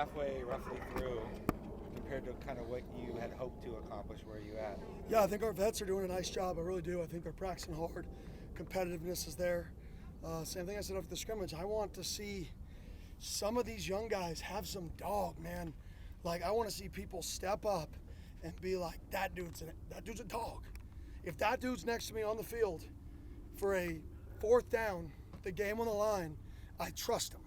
halfway roughly through compared to kind of what you had hoped to accomplish. Where are you at? Yeah, I think our vets are doing a nice job. I really do. I think they're practicing hard. Competitiveness is there. Same thing I said after the scrimmage. I want to see some of these young guys have some dog, man. Like, I want to see people step up and be like, that dude's a dog. If that dude's next to me on the field for a fourth down, the game on the line, I trust him.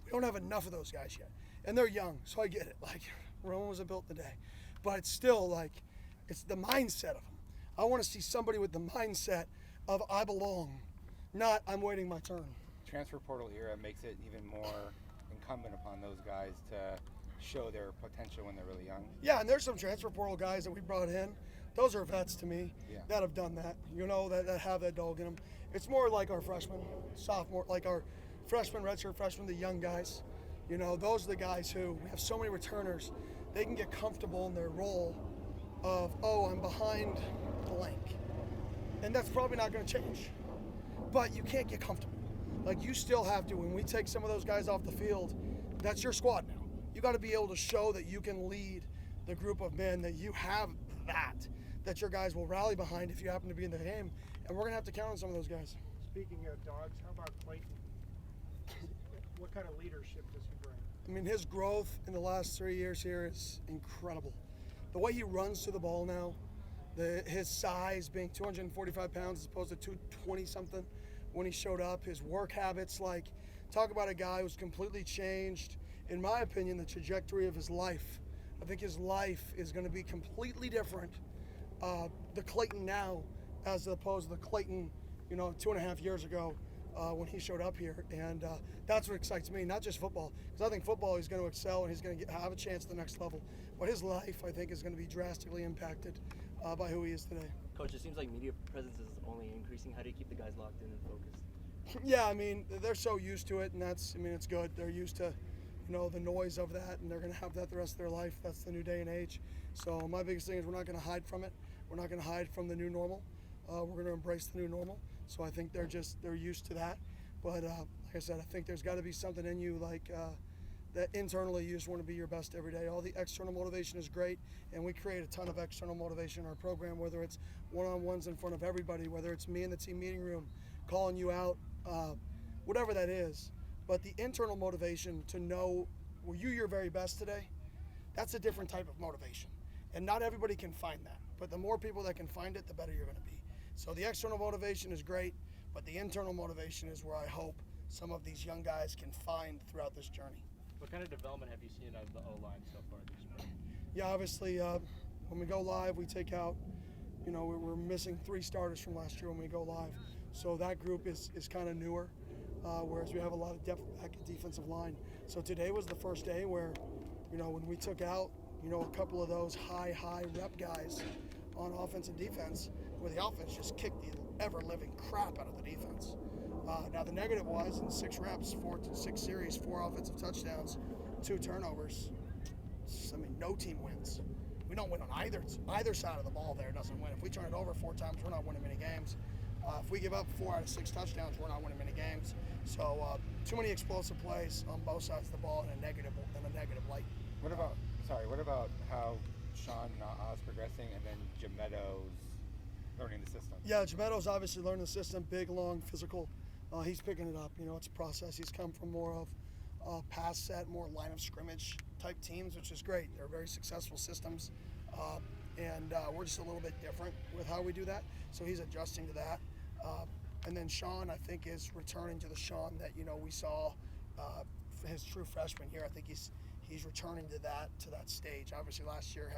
We don't have enough of those guys yet. And they're young, so I get it. Like, Rome wasn't built in a day. But it's still like, it's the mindset of them. I want to see somebody with the mindset of I belong, not I'm waiting my turn. Transfer portal era makes it even more incumbent upon those guys to show their potential when they're really young. Yeah, and there's some transfer portal guys that we brought in. Those are vets to me that have done that, that have that dog in them. It's more like our freshmen, sophomore, like our freshmen, redshirt freshmen, the young guys. Those are the guys who, we have so many returners, they can get comfortable in their role of, oh, I'm behind blank. And that's probably not going to change. But you can't get comfortable. Like, you still have to, when we take some of those guys off the field, that's your squad now. You got to be able to show that you can lead the group of men, that you have that your guys will rally behind if you happen to be in the game. And we're going to have to count on some of those guys. Speaking of dogs, how about Clayton? What kind of leadership does he bring? I mean, his growth in the last 3 years here is incredible. The way he runs to the ball now, his size being 245 pounds as opposed to 220-something when he showed up, his work habits, like, talk about a guy who's completely changed, in my opinion, the trajectory of his life. I think his life is going to be completely different. The Clayton now as opposed to the Clayton, 2.5 years ago when he showed up here. And that's what excites me, not just football, because I think football he's going to excel and he's going to have a chance at the next level. But his life, I think, is going to be drastically impacted by who he is today. Coach, it seems like media presence is only increasing. How do you keep the guys locked in and focused? Yeah, I mean, they're so used to it, and it's good. They're used to, the noise of that, and they're going to have that the rest of their life. That's the new day and age. So my biggest thing is we're not going to hide from it. We're not going to hide from the new normal. We're going to embrace the new normal. So I think they're used to that. But like I said, I think there's got to be something in you that internally you just want to be your best every day. All the external motivation is great, and we create a ton of external motivation in our program, whether it's one-on-ones in front of everybody, whether it's me in the team meeting room, calling you out, whatever that is. But the internal motivation to know, were you your very best today? That's a different type of motivation. And not everybody can find that. But the more people that can find it, the better you're going to be. So the external motivation is great, but the internal motivation is where I hope some of these young guys can find throughout this journey. What kind of development have you seen out of the O-line so far this year? Yeah, obviously, when we go live, we take out, we're missing 3 starters from last year when we go live. So that group is kind of newer, whereas we have a lot of depth back at defensive line. So today was the first day where, when we took out, a couple of those high rep guys on offense and defense, where the offense just kicked the ever-living crap out of the defense. Now the negative was in 6 reps, 6 series, 4 offensive touchdowns, 2 turnovers. I mean, no team wins. We don't win on either side of the ball. There doesn't win. If we turn it over 4 times, we're not winning many games. If we give up 4 out of 6 touchdowns, we're not winning many games. So too many explosive plays on both sides of the ball in a negative light. What about how Sean Na'a's progressing and then Jametto's learning the system? Yeah, Jametto's obviously learning the system, big, long, physical. He's picking it up. It's a process. He's come from more of pass set, more line of scrimmage type teams, which is great. They're very successful systems. And we're just a little bit different with how we do that. So he's adjusting to that. And then Sean, I think, is returning to the Sean that, we saw his true freshman year. I think he's returning to that stage. Obviously last year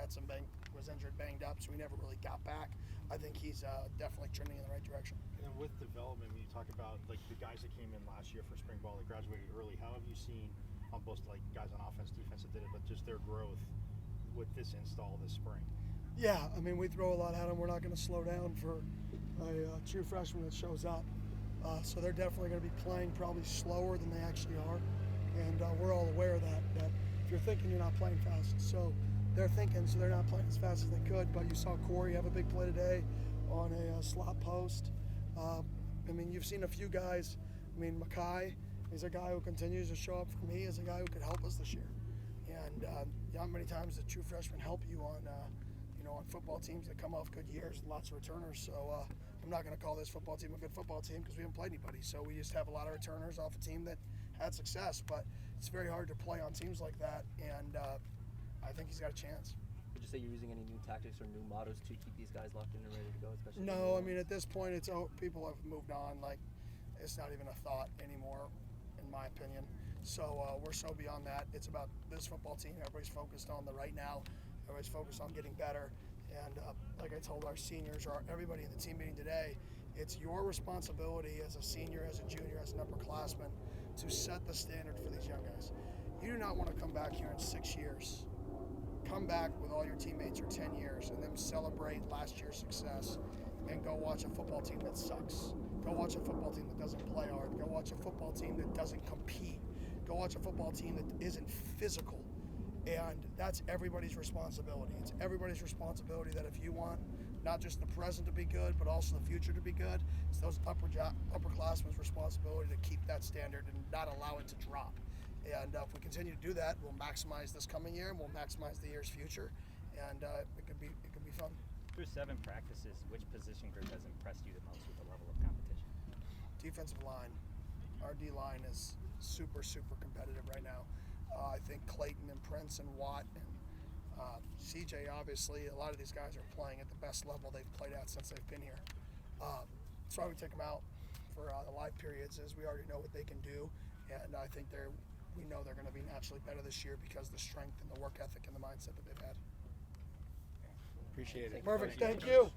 was injured, banged up, so he never really got back. I think he's definitely trending in the right direction. And with development, when you talk about like the guys that came in last year for spring ball that graduated early, how have you seen on both like guys on offense, defense that did it, but just their growth with this install this spring? Yeah, I mean, we throw a lot at them. We're not going to slow down for a true freshman that shows up. So they're definitely going to be playing probably slower than they actually are. And we're all aware of that if you're thinking, you're not playing fast. So they're thinking, so they're not playing as fast as they could. But you saw Corey have a big play today on a slot post. I mean, you've seen a few guys. I mean, Makai is a guy who continues to show up for me as a guy who could help us this year. And not many times do true freshmen help you on on football teams that come off good years and lots of returners. So I'm not going to call this football team a good football team because we haven't played anybody. So we just have a lot of returners off a team that had success. But it's very hard to play on teams like that, and I think he's got a chance. Would you say you're using any new tactics or new mottos to keep these guys locked in and ready to go? Especially No, I mean at this point, people have moved on. Like it's not even a thought anymore, in my opinion. So we're so beyond that. It's about this football team. Everybody's focused on the right now. Everybody's focused on getting better. And like I told our seniors or everybody in the team meeting today, it's your responsibility as a senior, as a junior, as an upperclassman to set the standard for these young guys. You do not want to come back here in 6 years. Come back with all your teammates or 10 years and then celebrate last year's success and go watch a football team that sucks. Go watch a football team that doesn't play hard. Go watch a football team that doesn't compete. Go watch a football team that isn't physical. And that's everybody's responsibility. It's everybody's responsibility that if you want not just the present to be good, but also the future to be good, it's those upperclassmen's responsibility to keep that standard and not allow it to drop. And if we continue to do that, we'll maximize this coming year and we'll maximize the year's future. And it could be fun. Through 7 practices, which position group has impressed you the most with the level of competition? Defensive line. Our D-line is super, super competitive right now. I think Clayton and Prince and Watt and CJ, obviously, a lot of these guys are playing at the best level they've played at since they've been here. That's why we take them out for the live periods, is we already know what they can do, and I think we know they're going to be naturally better this year because of the strength and the work ethic and the mindset that they've had. Appreciate it. Perfect. Thank you.